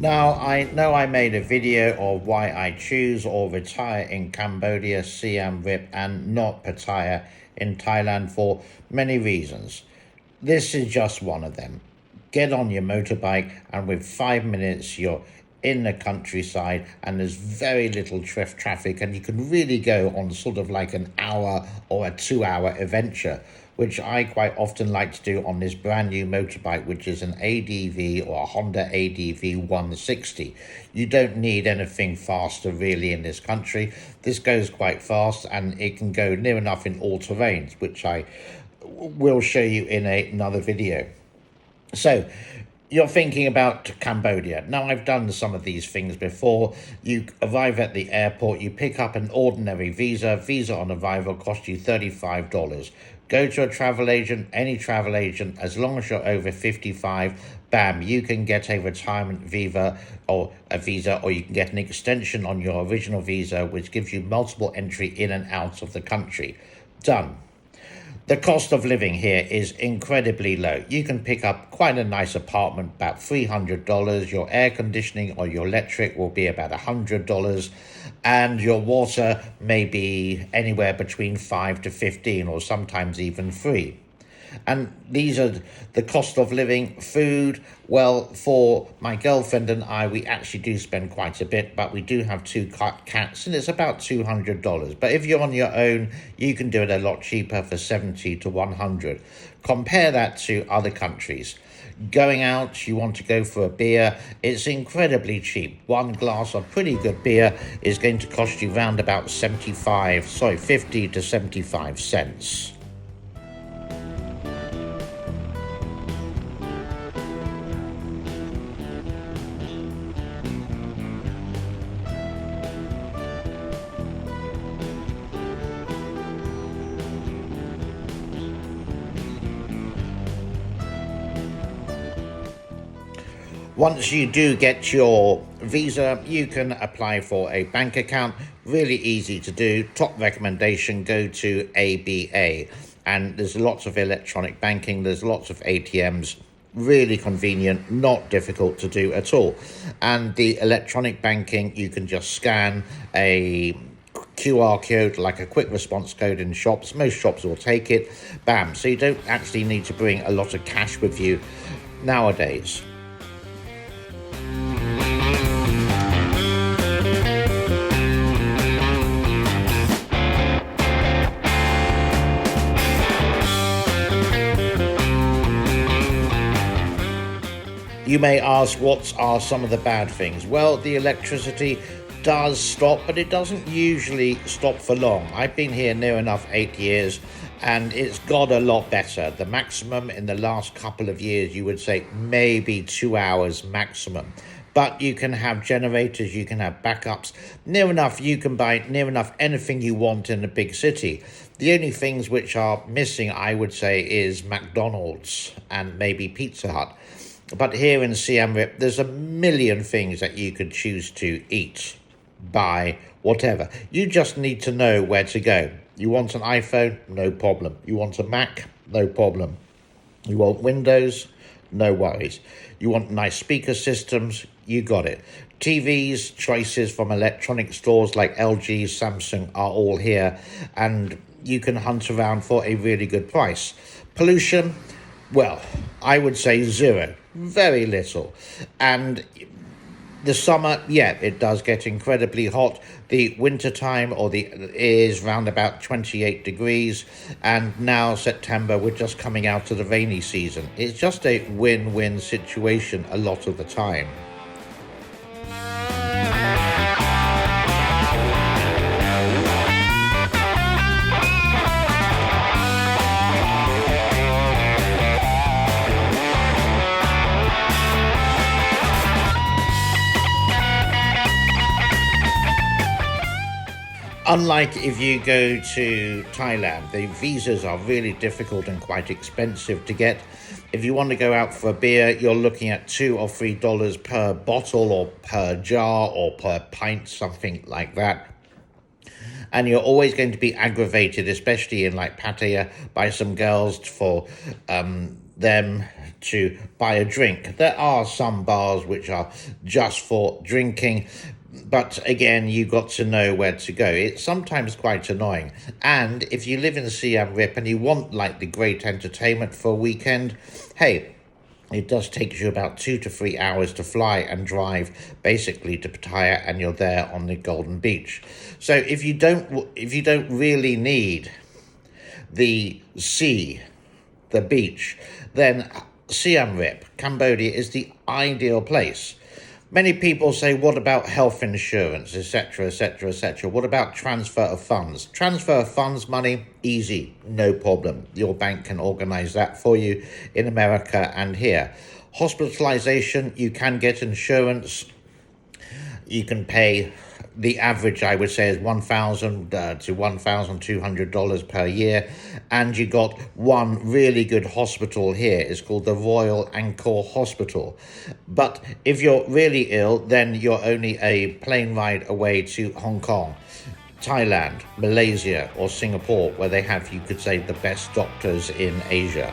Now, I know I made a video of why I choose or retire in Cambodia, Siam Reap, and not Pattaya in Thailand for many reasons. This is just one of them. Get on your motorbike, and with 5 minutes, you're in the countryside, and there's very little traffic, and you can really go on sort of like an hour or a 2 hour adventure, which I quite often like to do on this brand new motorbike, which is an ADV or a Honda ADV 160. You don't need anything faster really in this country. This goes quite fast, and it can go near enough in all terrains, which I will show you in another video. So, you're thinking about Cambodia. Now, I've done some of these things before. You arrive at the airport, you pick up an ordinary visa. Visa on arrival costs you $35. Go to a travel agent, any travel agent, as long as you're over 55, bam, you can get a retirement visa, or you can get an extension on your original visa, which gives you multiple entry in and out of the country. Done. The cost of living here is incredibly low. You can pick up quite a nice apartment, about $300. Your air conditioning or your electric will be about $100. And your water may be anywhere between $5 to $15, or sometimes even $3. And these are the cost of living. Food, well, for my girlfriend and I, we actually do spend quite a bit, but we do have two cats, and it's about $200. But if you're on your own, you can do it a lot cheaper for $70 to $100. Compare that to other countries. Going out, you want to go for a beer, it's incredibly cheap. One glass of pretty good beer is going to cost you round about 50 to 75 cents. Once you do get your visa, you can apply for a bank account. Really easy to do. Top recommendation, go to ABA. And there's lots of electronic banking. There's lots of ATMs. Really convenient, not difficult to do at all. And the electronic banking, you can just scan a QR code, like a quick response code in shops. Most shops will take it. Bam. So you don't actually need to bring a lot of cash with you nowadays. You may ask, what are some of the bad things? Well, the electricity does stop, but it doesn't usually stop for long. I've been here near enough 8 years, and it's got a lot better. The maximum in the last couple of years, you would say maybe 2 hours maximum. But you can have generators, you can have backups. Near enough, you can buy near enough anything you want in a big city. The only things which are missing, I would say, is McDonald's and maybe Pizza Hut. But here in Siam Reap, there's a million things that you could choose to eat, buy, whatever. You just need to know where to go. You want an iPhone? No problem. You want a Mac? No problem. You want Windows? No worries. You want nice speaker systems? You got it. TVs, choices from electronic stores like LG, Samsung are all here, and you can hunt around for a really good price. Pollution? Well, I would say zero. Very little. And the summer, yeah, it does get incredibly hot. The winter time is round about 28 degrees. And now September, we're just coming out of the rainy season. It's just a win-win situation a lot of the time. Unlike if you go to Thailand, the visas are really difficult and quite expensive to get. If you want to go out for a beer, you're looking at $2 or $3 per bottle or per jar or per pint, something like that. And you're always going to be aggravated, especially in like Pattaya, by some girls for them to buy a drink. There are some bars which are just for drinking, but again, you got to know where to go. It's sometimes quite annoying. And if you live in Siem Reap and you want like the great entertainment for a weekend, hey, it does take you about 2 to 3 hours to fly and drive basically to Pattaya, and you're there on the Golden Beach. So if you don't really need the sea, the beach, then Siem Reap, Cambodia, is the ideal place. Many people say, what about health insurance, etc., etc., etc.? What about transfer of funds? Transfer of funds money, easy, no problem. Your bank can organize that for you in America and here. Hospitalization, you can get insurance. You can pay, the average I would say is $1,000 to $1,200 per year. And you got one really good hospital here. It's called the Royal Angkor Hospital. But if you're really ill, then you're only a plane ride away to Hong Kong, Thailand, Malaysia, or Singapore, where they have, you could say, the best doctors in Asia.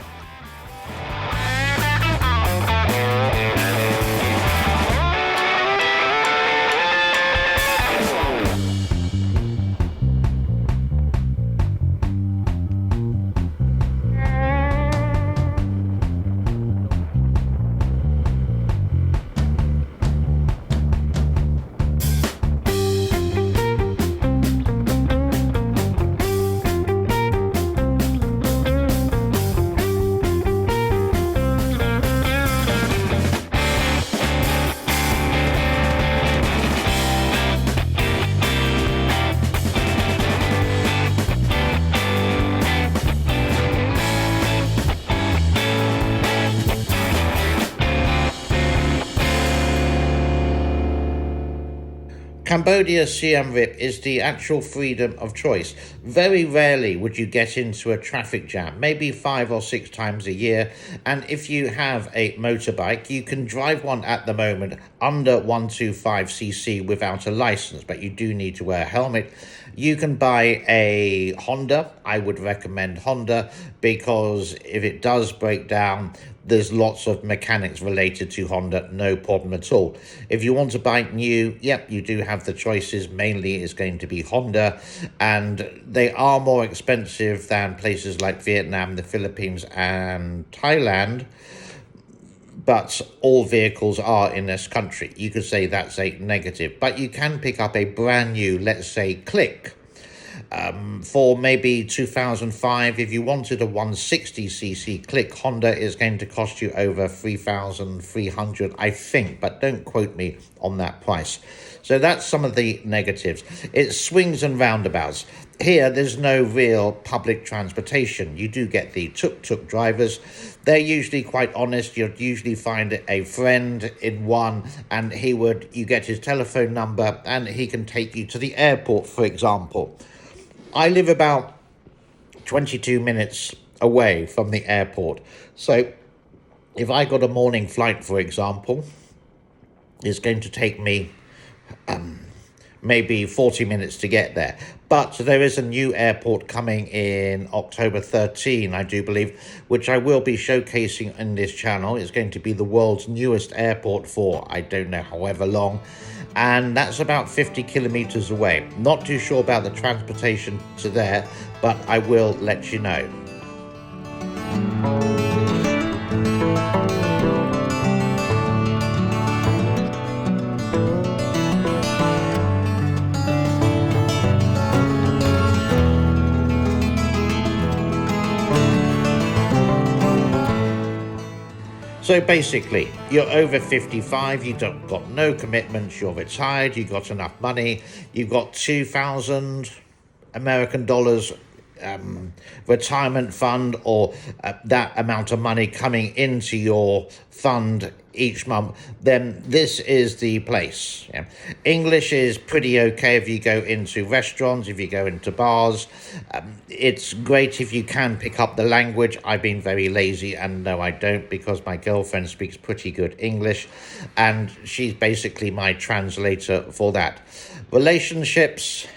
Cambodia, Siem Reap is the actual freedom of choice. Very rarely would you get into a traffic jam, maybe 5 or 6 times a year. And if you have a motorbike, you can drive one at the moment under 125cc without a license, but you do need to wear a helmet. You can buy a Honda. I would recommend Honda because if it does break down, there's lots of mechanics related to Honda, no problem at all. If you want to buy new, yep, you do have the choices. Mainly it's going to be Honda, and they are more expensive than places like Vietnam, the Philippines, and Thailand. But all vehicles are in this country. You could say that's a negative. But you can pick up a brand new, let's say, Click, for maybe 2005. If you wanted a 160cc Click, Honda is going to cost you over 3,300, I think, but don't quote me on that price. So that's some of the negatives. It swings and roundabouts. Here, there's no real public transportation. You do get the tuk-tuk drivers. They're usually quite honest. You'd usually find a friend in one, and you get his telephone number, and he can take you to the airport, for example. I live about 22 minutes away from the airport. So if I got a morning flight, for example, it's going to take me maybe 40 minutes to get there. But there is a new airport coming in October 13, I do believe, which I will be showcasing in this channel. It's going to be the world's newest airport for, I don't know, however long. And that's about 50 kilometers away. Not too sure about the transportation to there, but I will let you know. So basically, you're over 55, you've got no commitments, you're retired, you've got enough money, you've got 2,000 American dollars retirement fund, or that amount of money coming into your fund each month, then this is the place. Yeah. English is pretty okay if you go into restaurants, if you go into bars. It's great if you can pick up the language. I've been very lazy, and no, I don't, because my girlfriend speaks pretty good English, and she's basically my translator for that. Relationships,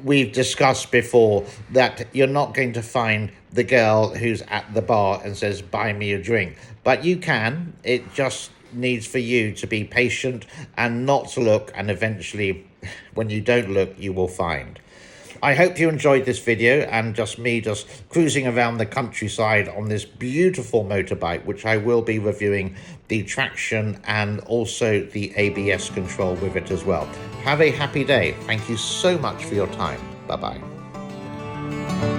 we've discussed before, that you're not going to find the girl who's at the bar and says, buy me a drink. But you can. It just needs for you to be patient and not to look, and eventually, when you don't look, you will find. I hope you enjoyed this video and just me just cruising around the countryside on this beautiful motorbike, which I will be reviewing the traction and also the ABS control with it as well. Have a happy day. Thank you so much for your time. Bye-bye.